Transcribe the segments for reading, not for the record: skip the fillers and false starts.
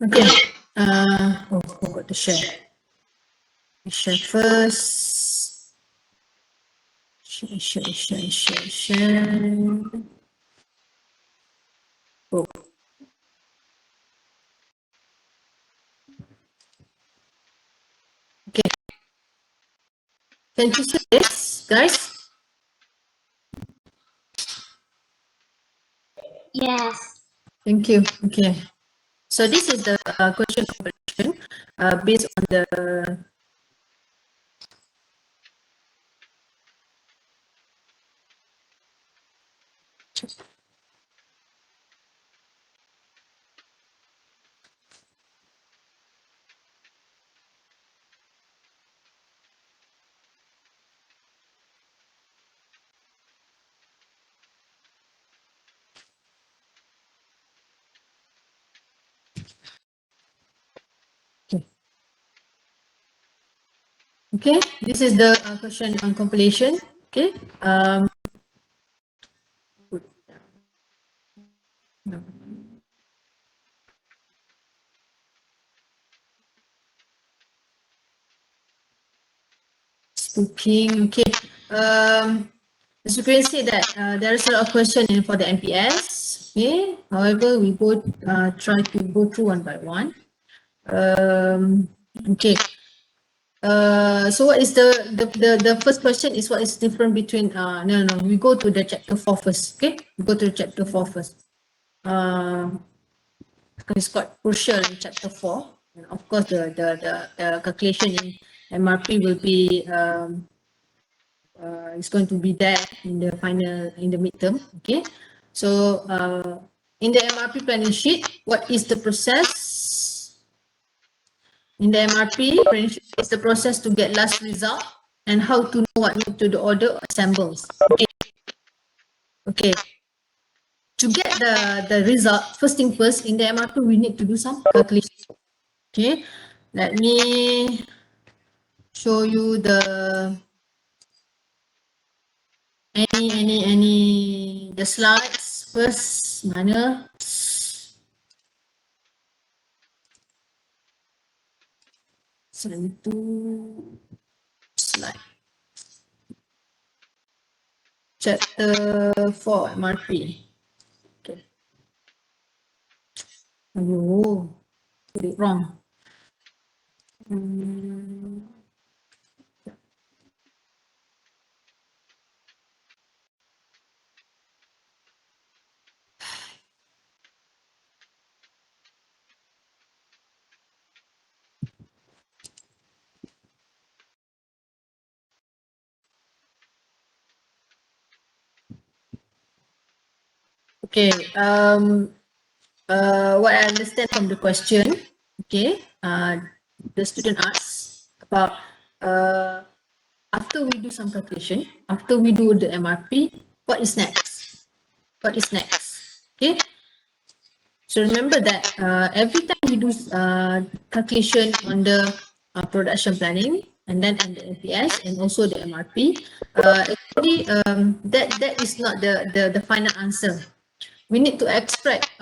Okay. Forgot to share. Share first. Share. Oh. Okay. Can you see this, guys? Yes. Thank you. Okay. So this is the question completion based on the okay. This is the question on completion. Okay. Speaking. Okay. As you can see that there is a lot of question for the NPS. Okay. However, we go try to go through one by one. Okay. So what is the first question is what is different between no we go to the chapter 4 first. Okay, we go to chapter 4 first. Because it's quite crucial in chapter 4, and of course the calculation in MRP will be it's going to be there in the final in the midterm. Okay, so in the MRP planning sheet, what is the process? In the MRP, it's the process to get last result and how to know what need to the order or assembles. Okay. Okay. To get the result, first thing first, in the MRP, we need to do some calculation. Okay. Let me show you the the slides first. Mana? Satu slide. Chapter 4 MRP. Okay. Oh, put it wrong. Okay. What I understand from the question, okay, the student asks about after we do some calculation, after we do the MRP, what is next? What is next? Okay. So remember that every time we do calculation on the production planning and then on the NPS and also the MRP, actually that is not the final answer. We need to extract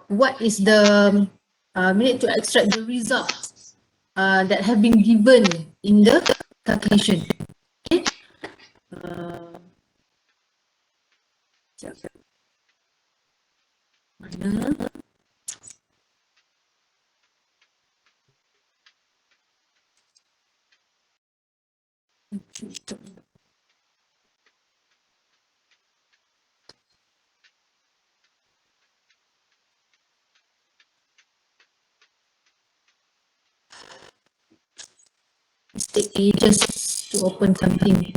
what is the we need to extract the results that have been given in the calculation. Okay. Mana? It takes ages to open something.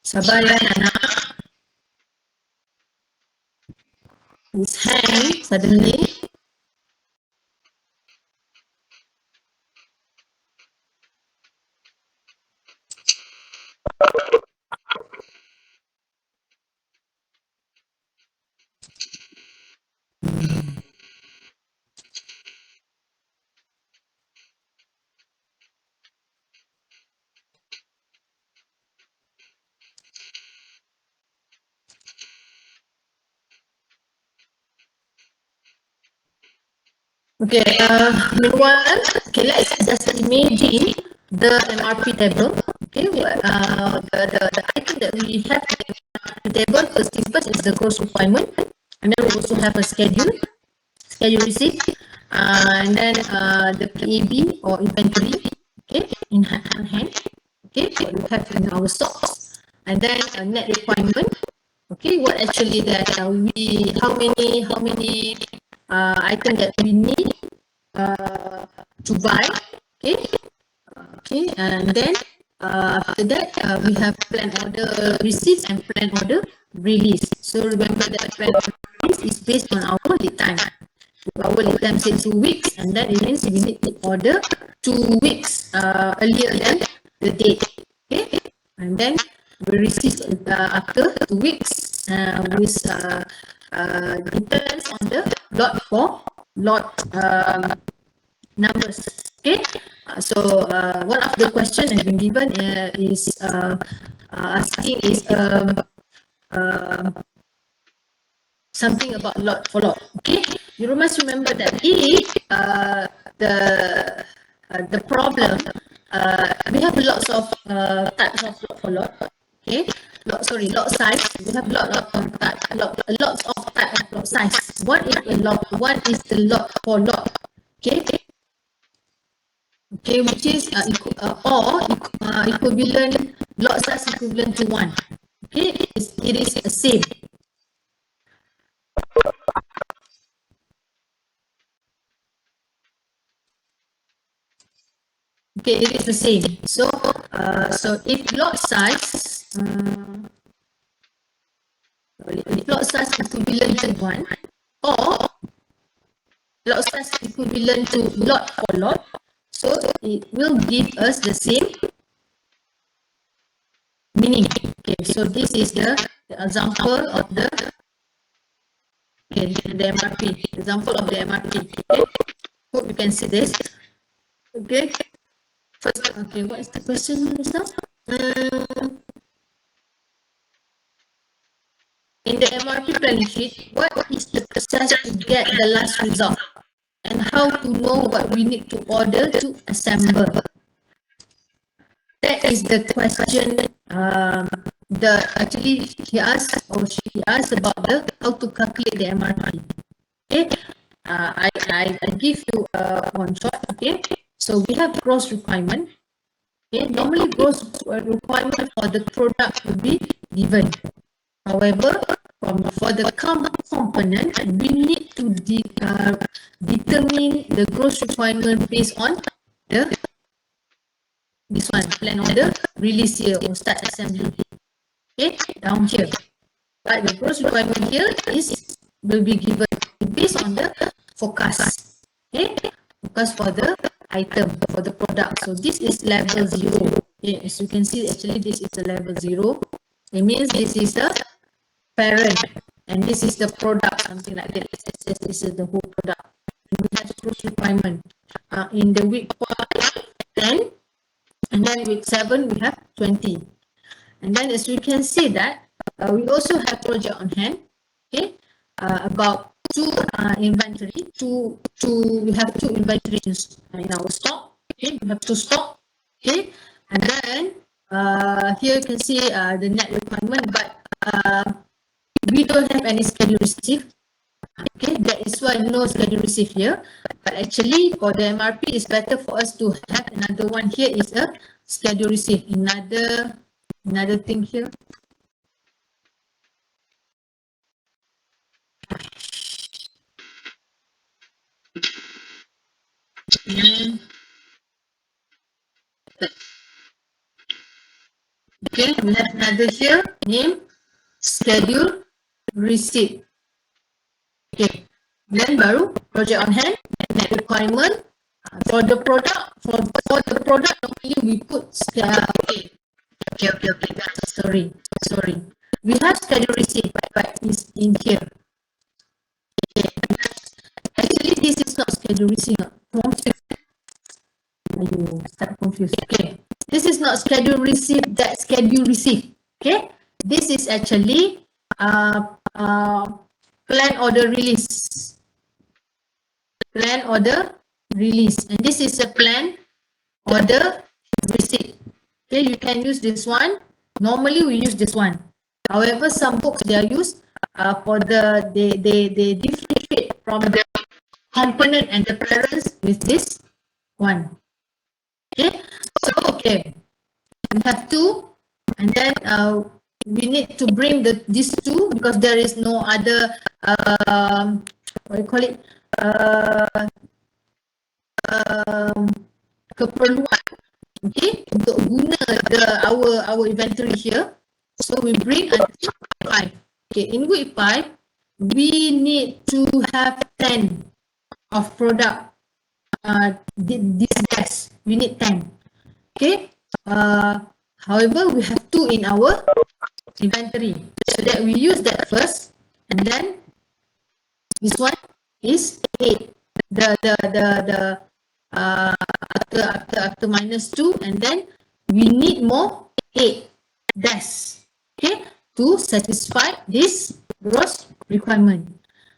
Sabar ya Nana. It's hang suddenly. Okay, meanwhile, okay, let's just imagine the MRP table. Okay, the item that we have in the MRP table, first things first is the gross requirement, and then we also have a schedule receipt, and then the PAB or inventory, okay, in hand, okay, what we have in our stocks, and then net requirement, okay, what actually that how many item that we need to buy, okay, and then after that we have plan order receipts and plan order release. So remember that plan order release is based on our lead time. Our lead time says 2 weeks, and that it means we need to order 2 weeks earlier than the date, okay, and then we receive after 2 weeks with depends on the lot for lot numbers. Okay, so one of the questions has been given is asking is something about lot for lot. Okay, you must remember that if the problem we have lots of types of lot for lot. Okay, lot size. We have lots of type of lot size. What is the lot? What is the lot for lot? Okay. Okay, which is equivalent, lot size equivalent to 1. Okay, it is the same. Okay, it is the same. So, if lot size, equivalent to 1, or lot size equivalent to lot for lot, so it will give us the same meaning. Okay, so this is the example of the MRP. Example of the MRP. Okay, hope you can see this. Okay. First, okay, what is the question now? In the MRP planning sheet, what is the process to get the last result? And how to know what we need to order to assemble? That is the question. Actually he asked or she asked about how to calculate the MRP. Okay, I give you one shot. Okay, so we have gross requirement. Okay, normally gross requirement for the product will be given. However, for the component, we need to determine the gross requirement based on this one, plan order, release here or start assembly. Okay, down here. But the gross requirement here will be given based on the forecast. Okay, forecast for the item, for the product. So this is level 0. Okay, as you can see, actually this is a level 0. It means this is the parent and this is the product, something like that. This is the whole product. And we have gross requirement. In the week 5, 10, and then week 7 we have 20. And then as you can see that we also have project on hand. Okay, about 2 inventory. We have 2 inventories in our stock. Okay, we have 2 stock. Okay, and then here you can see the net requirement, but we don't have any schedule receipt. Okay, that is why no schedule receipt here. But actually for the MRP, it's better for us to have another one here is a schedule receipt. Another thing here. Okay, we have another here, name, schedule, receipt. Okay, then baru project on hand, net requirement. For the product, normally we put okay. Sorry. We have schedule receipt, but it's in here. Okay. Actually, this is not schedule receipt. Start confused. Okay, this is not schedule receipt. That schedule receipt. Okay, this is actually plan order release. plan order release, and this is a plan order receipt. Okay, you can use this one. Normally we use this one. However, some books they are used for they differentiate from the component and the parents with this one. Okay, so okay, we have two, and then we need to bring these two because there is no other what do you call it keperluan, okay, untuk guna our inventory here. So we bring until week 5. Okay, in week 5 we need to have 10 of product. This gas we need 10. Okay, however we have 2 in our inventory, so that we use that first, and then this one is 8. After minus 2, and then we need more 8 dash, okay, to satisfy this gross requirement.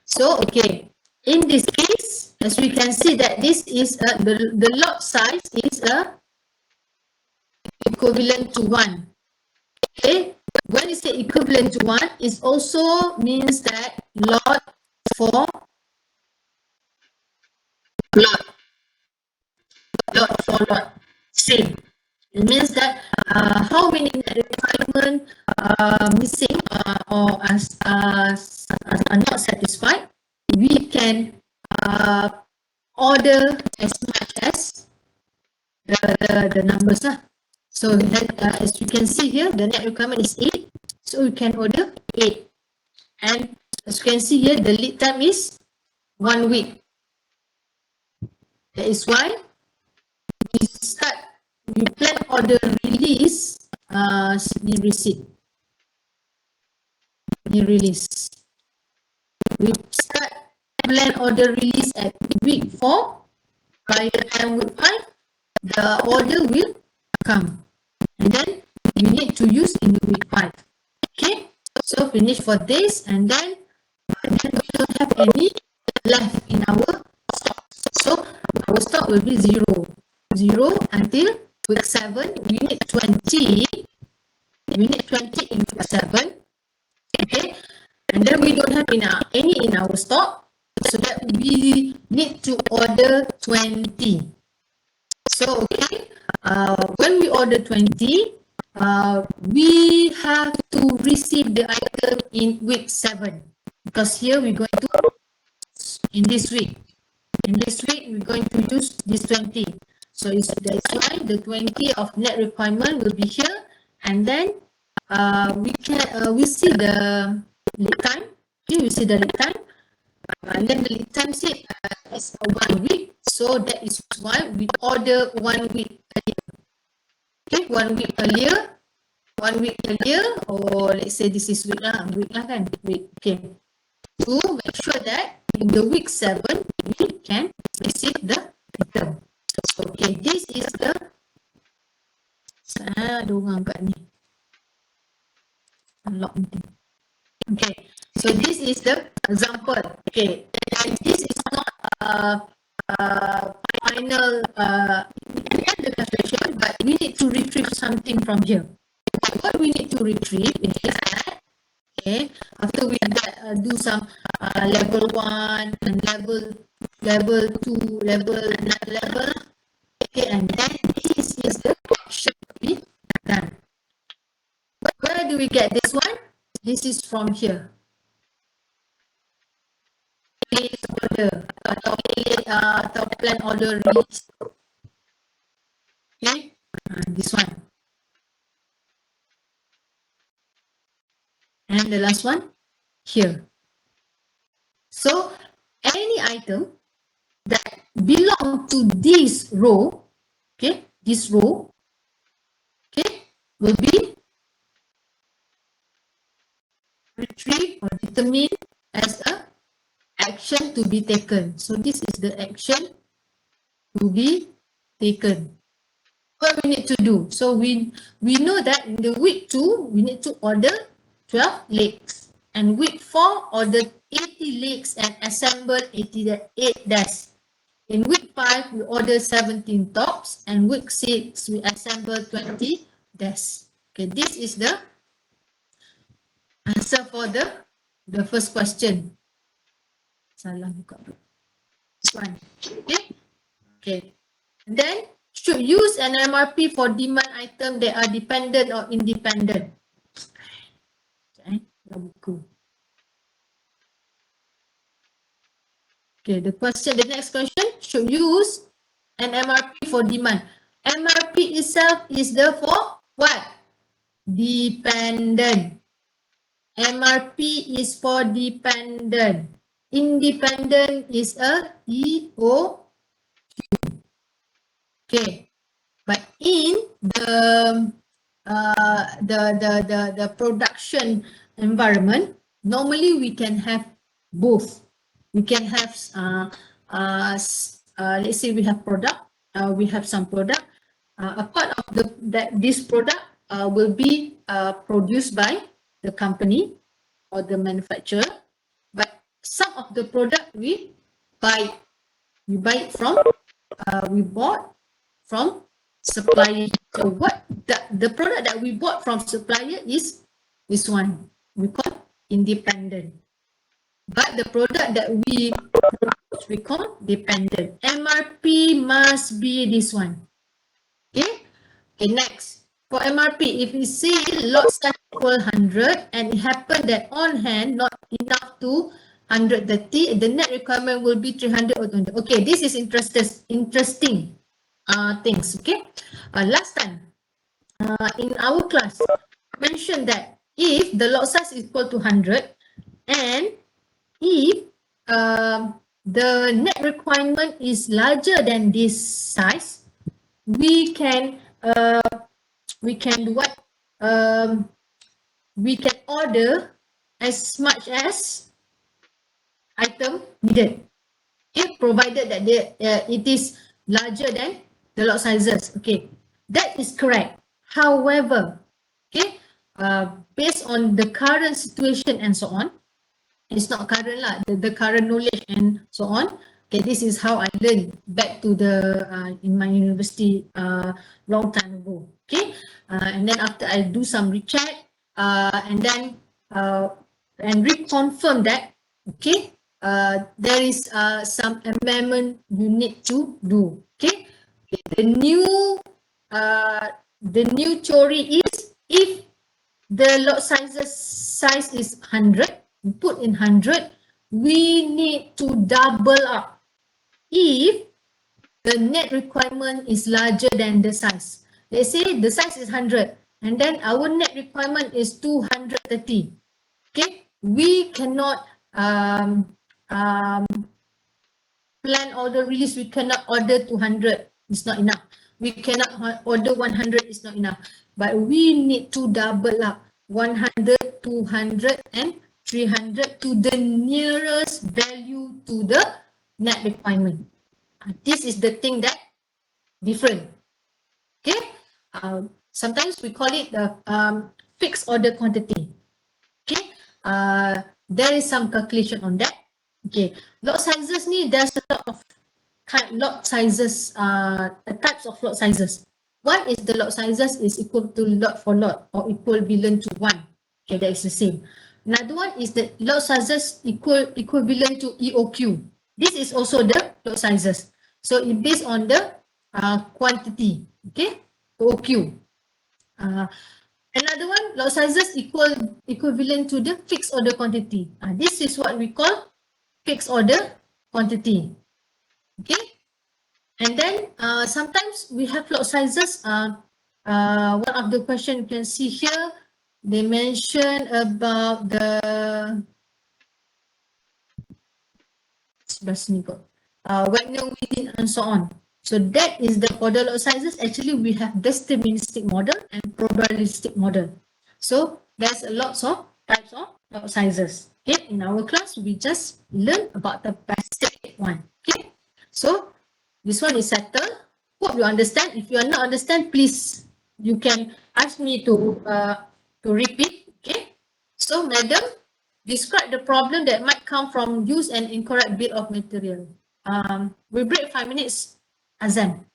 So okay, in this case, as we can see that this is the lot size is equivalent to 1. Okay, when you say equivalent to 1, it also means that lot for lot same. It means that how many requirement missing or are not satisfied, we can order as much as the numbers lah. So that, as you can see here, the net requirement is 8, so we can order 8, and as you can see here, the lead time is 1 week. That is why we plan order release the receipt. The release. We start plan order release at week 4. By the time week 5, the order will come, and then we need to use in week 5. Okay, so finish for this, and then we don't have any left in our stock. So our stock will be 0 until week 7. We need 20. We need 20 in week 7. Okay, and then we don't have any in our stock, so that we need to order 20. So okay, when we order 20, we have to receive the item in week 7, because here we're going to in this week we're going to use this 20. So that's why the 20 of net requirement will be here, and then we see the lead time. Okay, we see the lead time, and then the lead time say is 1 week. So that is why we order 1 week earlier. Okay, 1 week earlier, or let's say this is week lah kan, week. Okay, to make sure that in the week 7 we can receive the item. Okay, this is the ada orang kat ni unlock ni. Okay, so this is the example. Okay, and this is not final the calculation, but we need to retrieve something from here. What we need to retrieve is that, okay, after we do some level 1 and level 2, another level, okay, and then this is the action to be done. Where do we get this one? This is from here. Place order atau plan order release. Okay, this one. And the last one here. So any item that belong to this row, okay, this row, okay, will be retrieved or determined as a action to be taken. So this is the action to be taken. What we need to do? So we know that in the week 2 we need to order 12 legs, and week 4 order 80 legs and assemble 88 desks. In week 5, we order 17 tops, and week 6, we assemble 20 desks. Okay, this is the answer for the first question. Salah buka. This one. Okay. Okay. And then, should use an MRP for demand item that are dependent or independent. Okay, buku. Okay, the next question, should use an MRP for demand. MRP itself is the for what? Dependent. MRP is for dependent. Independent is a EOQ. Okay, but in the production environment, normally we can have both. We can have let's say we have product, we have some product. A part of this product will be produced by the company or the manufacturer, but some of the product we buy it from, we bought from supplier. So what the product that we bought from supplier is this one, we call independent. But the product that we produce, we call dependent. MRP must be this one. Okay. Okay, next. For MRP, if we see lot size equal 100 and it happened that on hand not enough to 130, the net requirement will be 300 or 200. Okay, this is interesting things. Okay. Last time in our class, I mentioned that if the lot size is equal to 100 and if the net requirement is larger than this size, we can do what? We can order as much as item needed. Okay, provided that it is larger than the lot sizes. Okay, that is correct. However, okay, based on the current situation and so on, it's not current lah, the current knowledge and so on. Okay, this is how I learned back to in my university long time ago. Okay, and then after I do some recheck and then and reconfirm that, okay, there is some amendment you need to do. Okay, the new theory is if the lot size is 100, put in 100, we need to double up if the net requirement is larger than the size. Let's say the size is 100 and then our net requirement is 230. Okay, we cannot plan order release, we cannot order 200, it's not enough. We cannot order 100, it's not enough. But we need to double up 100, 200 and 300 to the nearest value to the net requirement. This is the thing that different. Okay, sometimes we call it the fixed order quantity. Okay, there is some calculation on that. Okay, lot sizes ni, there's a lot of lot sizes, types of lot sizes. One is the lot sizes is equal to lot for lot or equivalent to 1. Okay, that is the same. Another one is the lot sizes equivalent to EOQ. This is also the lot sizes. So it based on the quantity. Okay, EOQ. Another one, lot sizes equivalent to the fixed order quantity. This is what we call fixed order quantity. Okay, and then sometimes we have lot sizes. One of the question you can see here, they mention about the Wagner within and so on. So that is the order lot sizes. Actually, we have deterministic model and probabilistic model. So there's a lots of types of lot sizes. Okay, in our class, we just learn about the basic one. Okay, so this one is settled. Hope you understand. If you are not understand, please you can ask me to repeat. Okay, so madam, describe the problem that might come from use and incorrect bill of material. we break 5 minutes, azan.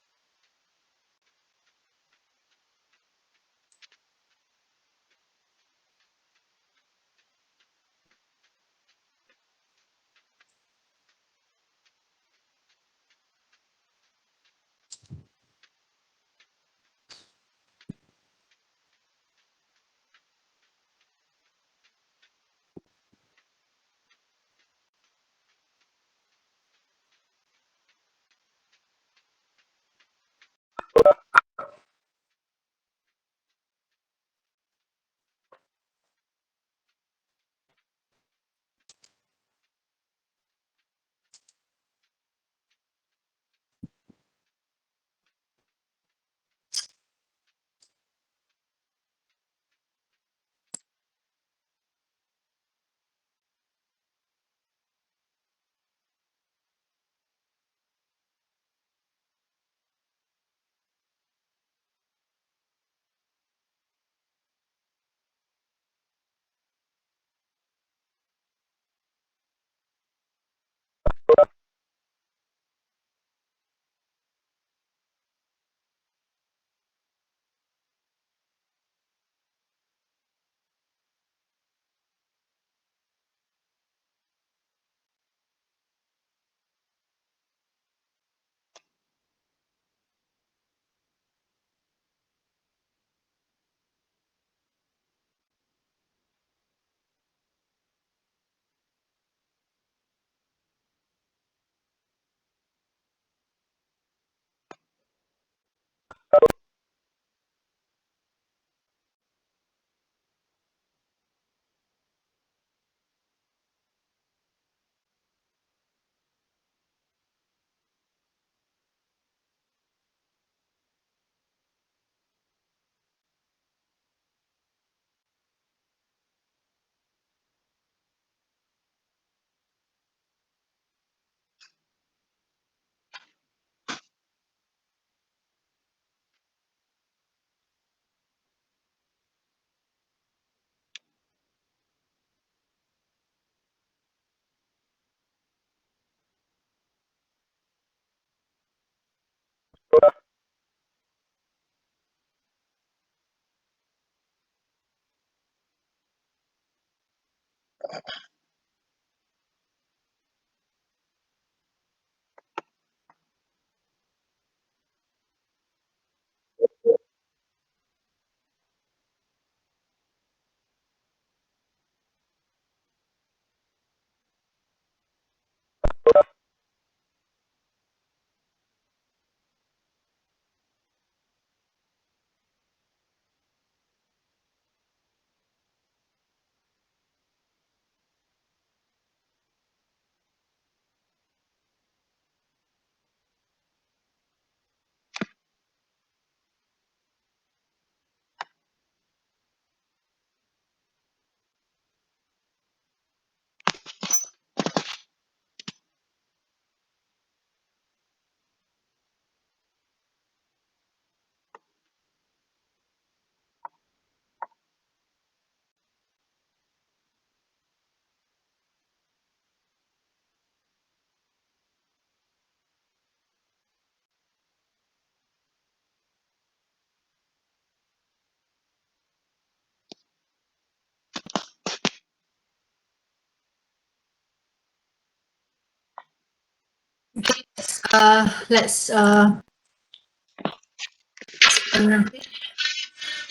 Let's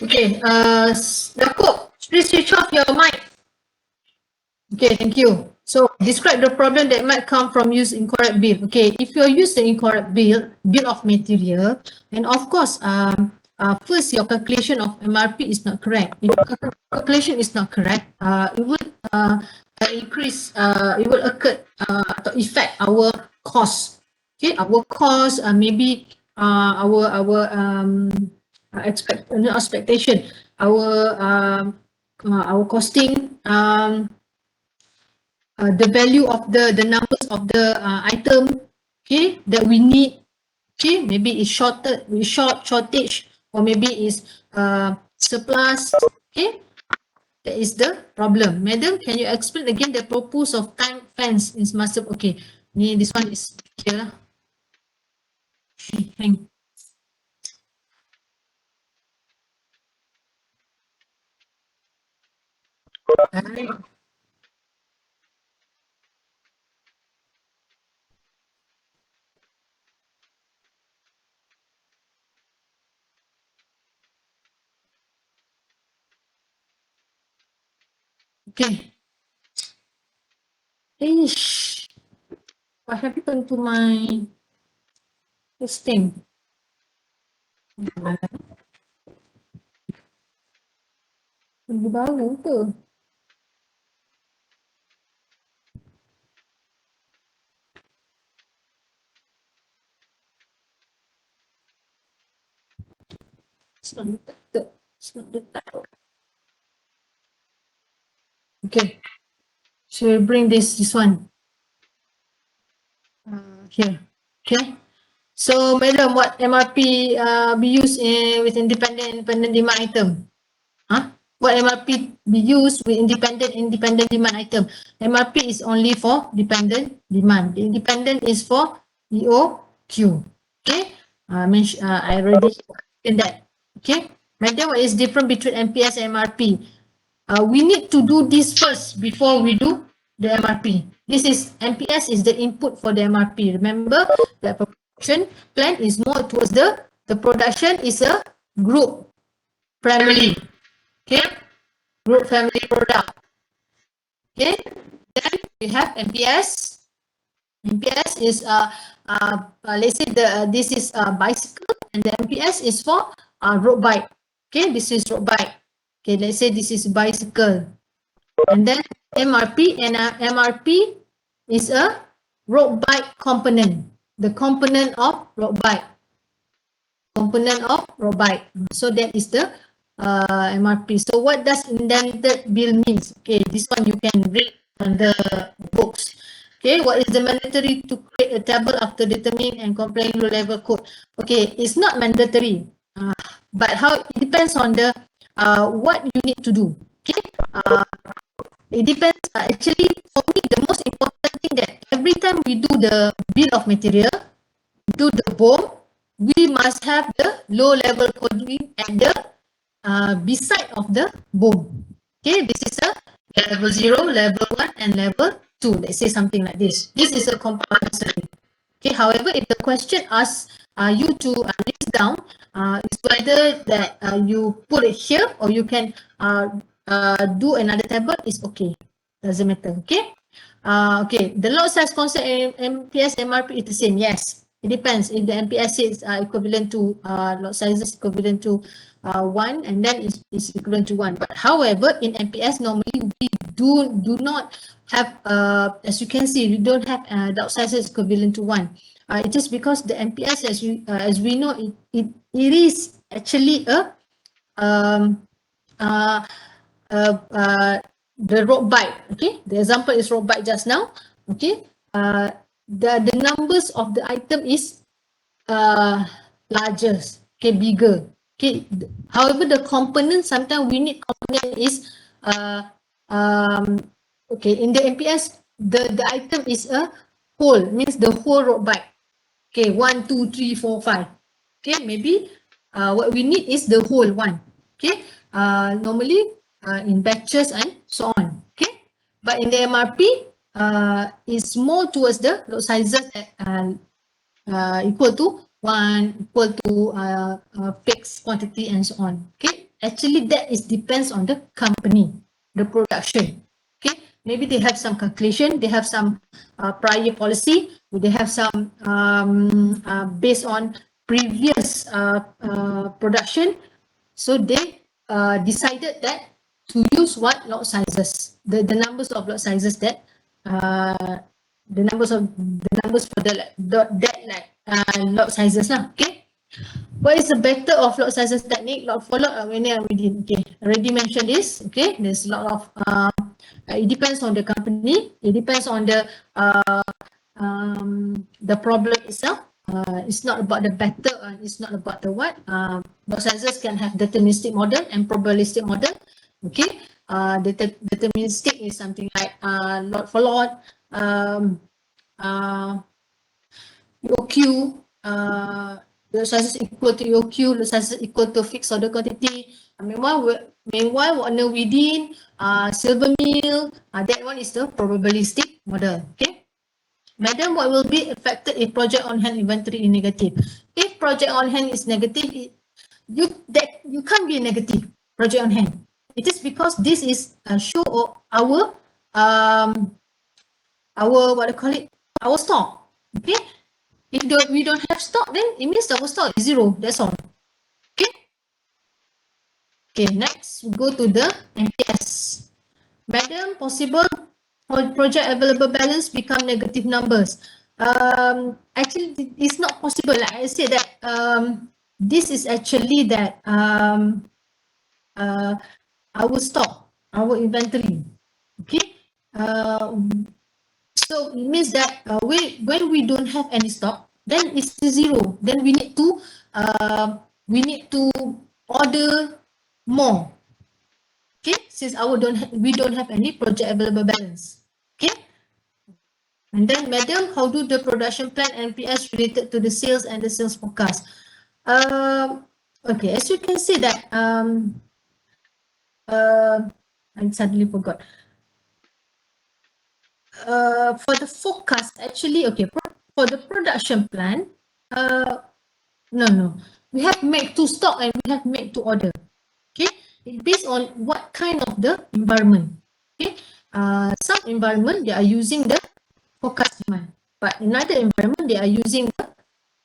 okay, Yaakob, please switch off your mic. Okay, thank you. So describe the problem that might come from use incorrect bill. Okay, if you're using incorrect bill of material, then of course, first your calculation of MRP is not correct. If calculation is not correct, it would increase, it will occur, to affect our cost. Okay, our cost, maybe expectation, our costing, the value of the numbers of the item, okay, that we need, okay, maybe it's shortage, or maybe it's surplus, okay. That is the problem. Madam, can you explain again the purpose of time fence in master? Okay, This one is here. Hang. Okay. Ish. What happened to my this thing? Lagi baru ke? It's not detected. It's not detected. Okay. So we bring this one here. Okay. So, madam, what MRP be used with independent demand item? Huh? What MRP be used with independent demand item? MRP is only for dependent demand. The independent is for EOQ. Okay. I already explained that. Okay. Madam, what is different between MPS and MRP? We need to do this first before we do the MRP. This is MPS is the input for the MRP. Remember that production plan is more towards the production is a group family. Okay, group family product. Okay, then we have MPS. MPS is let's say this is a bicycle and the MPS is for road bike. Okay, this is road bike. Okay, let's say this is bicycle. And then MRP and MRP is a road bike component. The component of road bike. Component of road bike. So that is the MRP. So what does indented bill means? Okay, this one you can read on the books. Okay, what is the mandatory to create a table after determining and complying low level code? Okay, it's not mandatory, but how it depends on the what you need to do. Okay, it depends. Actually, for me, the most important thing that every time we do the bill of material, do the BOM, we must have the low level coding at the beside of the BOM. Okay, this is a level 0, level 1 and level 2. Let's say something like this. This is a compulsory. Okay, however, if the question asks you to list down, it's whether that you put it here or you can do another table, is okay. Doesn't matter. Okay. Okay, the lot size concept MPS MRP is the same. Yes, it depends. If the MPS is equivalent to lot sizes equivalent to 1, and then it's equivalent to 1. But however, in MPS normally we do not have as you can see, we don't have lot sizes equivalent to 1. It is because the MPS, as we know, it is actually a the road bike. Okay, the example is road bike just now. Okay, the numbers of the item is larger. Okay, bigger. Okay, however, the component sometimes we need component is okay, in the MPS the item is a whole, means the whole road bike. Okay, 1, 2, 3, 4, 5. Okay, maybe what we need is the whole one. Okay, normally in batches and so on. Okay, but in the MRP, it's more towards the lot sizes that equal to 1, equal to fixed quantity and so on. Okay, actually that is depends on the company, the production. Okay, maybe they have some calculation, they have some prior policy, they have some based on previous production, so they decided that to use what lot sizes, the numbers of lot sizes that the numbers for that like lot sizes lah. Okay, what is the better of lot sizes technique? Lot for lot, when I already mentioned this. Okay, there's a lot of it depends on the company, it depends on the problem itself. It's not about the better, it's not about the what. Lot sizes can have deterministic model and probabilistic model. Okay, deterministic is something like lot for lot, your Q, the size is equal to your Q, the size is equal to fixed order quantity. Meanwhile, Warner within, silver mill, that one is the probabilistic model. Okay. Madam, what will be affected if project on hand inventory is negative? If project on hand is negative, you can't be negative project on hand. It is because this is a show of what I call it, our stock. Okay. If we don't have stock, then it means our stock is zero. That's all. Okay. Okay. Next, we go to the MPS. Madam, possible project available balance become negative numbers. Actually, it's not possible. Like I said that this is actually that our stock, our inventory. Okay. So it means that when we don't have any stock, then it's zero. Then we need to order more. Okay, since we don't have any project available balance. Okay, and then madam, how do the production plan NPS related to the sales and the sales forecast? Okay, as you can see that I suddenly forgot. For the forecast, actually, okay, for the production plan, no, we have make to stock and we have make to order. Okay, it's based on what kind of the environment. Okay, some environment they are using the forecast demand, but in other environment they are using the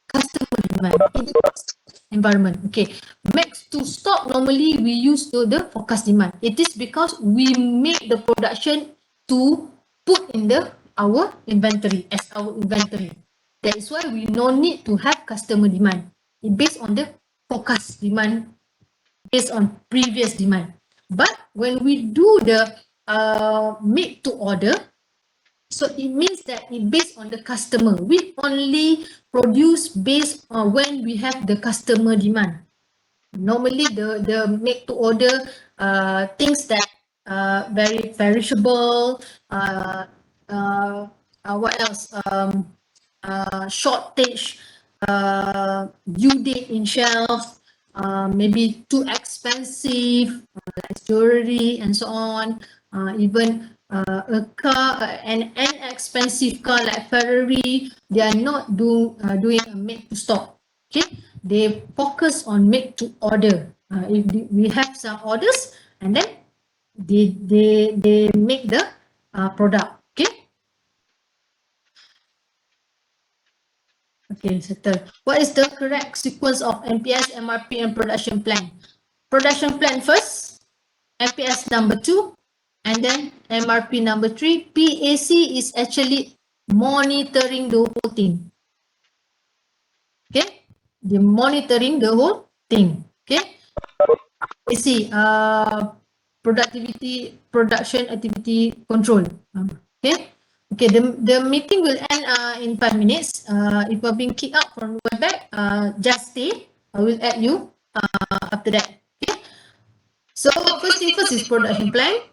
customer demand. Environment. Okay, max to stock normally we use to the forecast demand. It is because we make the production to put in our inventory as our inventory. That is why we no need to have customer demand. It based on the forecast demand based on previous demand. But when we do the make to order, so it means that it based on the customer. We only produce based on when we have the customer demand. Normally the make to order things that very perishable, what else, shortage, due date in shelf, maybe too expensive, like jewelry and so on, even a car, an expensive car like Ferrari, they are not doing a make to stock. Okay, they focus on make to order. If we have some orders, and then they make the product. Okay. Okay, settle. What is the correct sequence of MPS, MRP, and production plan? Production plan first, MPS number 2, and then MRP number 3. PAC is actually monitoring the whole thing. Okay, they're monitoring the whole thing. Okay, we see productivity, production activity control. Okay, okay. The meeting will end in 5 minutes. If you're being kicked out from Webex, just stay. I will add you after that. Okay. So first thing first is production plan.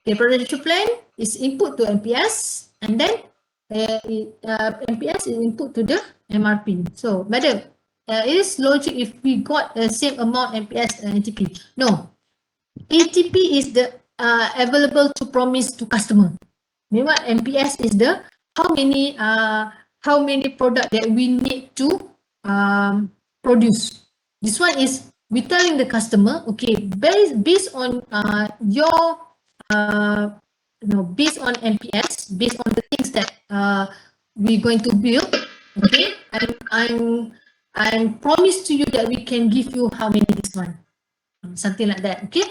Okay, production plan is input to MPS, and then MPS is input to the MRP. So, madam, it is logic if we got the same amount MPS and ATP. No, ATP is the available to promise to customer. Meanwhile, MPS is the how many product that we need to produce. This one is we telling the customer, okay, based on your based on MPS, based on the things that we're going to build, okay, I'm promise to you that we can give you how many this one, something like that. Okay,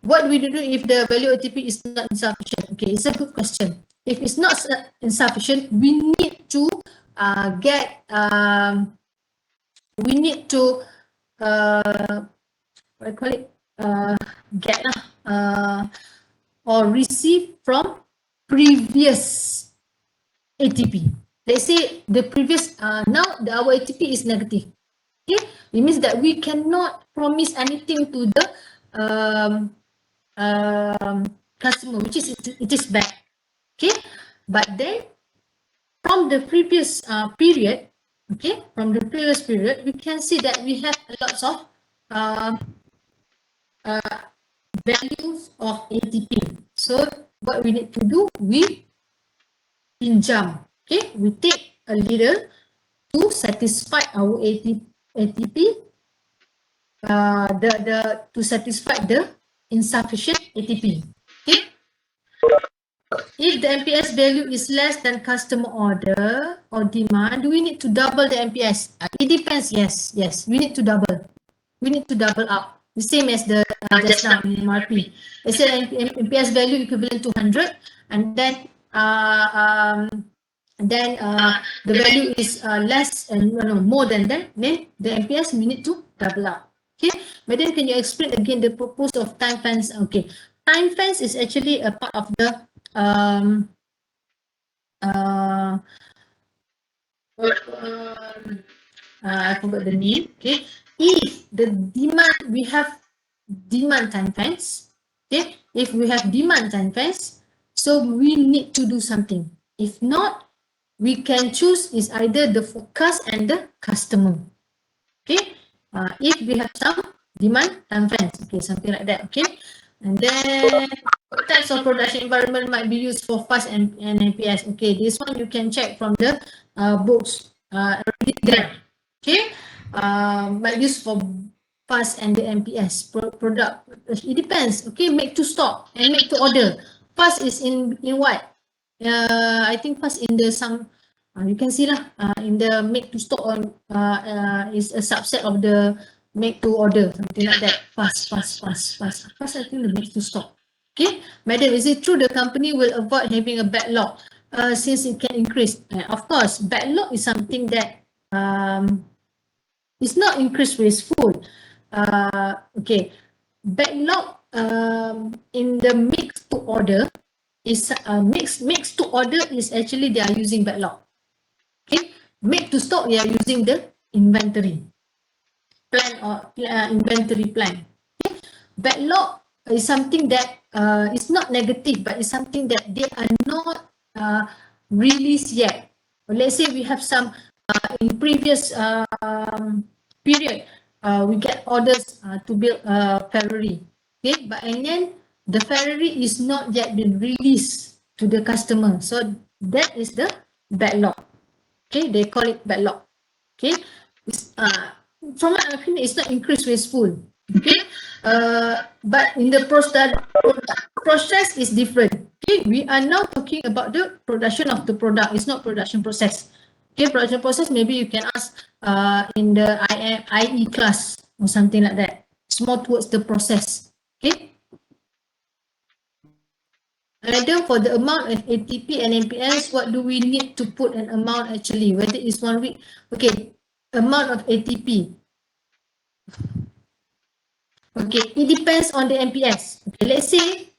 what do we do if the value ATP is not insufficient? Okay, it's a good question. If it's not insufficient, we need to we need to what I call it, get or receive from previous ATP. Let's say the previous, now our ATP is negative. Okay, it means that we cannot promise anything to the customer, which is it is bad. Okay, but then from the previous period, okay, from the previous period, we can see that we have lots of values of ATP. So what we need to do, we pinjam, okay, we take a little to satisfy our ATP, to satisfy the insufficient ATP. Okay. If the MPS value is less than customer order or demand, do we need to double the MPS? It depends. Yes, we need to double. We need to double up. The same as the just now in MRP. They said MPS value equivalent to 100, and then the value is less and more than that. Then the MPS we need to double up. Okay, Madam, can you explain again the purpose of time fence? Okay, time fence is actually a part of the I forgot the name. Okay, if the demand, we have demand time fence. Okay, if we have demand time fence, so we need to do something. If not, we can choose is either the forecast and the customer. Okay, if we have some demand time fence, okay, something like that. Okay, and then what types of production environment might be used for fast and MPS? Okay, this one you can check from the books already there. Okay, might use for fast and the MPS product. It depends. Okay, make to stock and make to order. Fast is in what? I think fast in the some. You can see lah. In the make to stock on is a subset of the make to order, something like that. Fast. Fast, I think the make to stock. Okay, Madam, is it true the company will avoid having a backlog since it can increase? Of course, backlog is something that is not increase wasteful. Okay, backlog in the mix to order is mix to order is actually they are using backlog. Okay, make to stock, they are using the inventory plan or inventory plan. Okay? Backlog is something that is not negative, but it's something that they are not released yet. Let's say we have some in previous period, we get orders to build a Ferrari. Okay, but and then the Ferrari is not yet been released to the customer. So that is the backlog. Okay, they call it backlog. Okay, from my opinion, it's not increase wasteful. Okay, but in the process is different. Okay, we are now talking about the production of the product. It's not production process. Okay, production process, maybe you can ask in the IE class or something like that. It's more towards the process. Okay. And then for the amount of ATP and MPS, what do we need to put an amount actually? Whether it's 1 week. Okay, amount of ATP. Okay, it depends on the MPS. Okay, let's say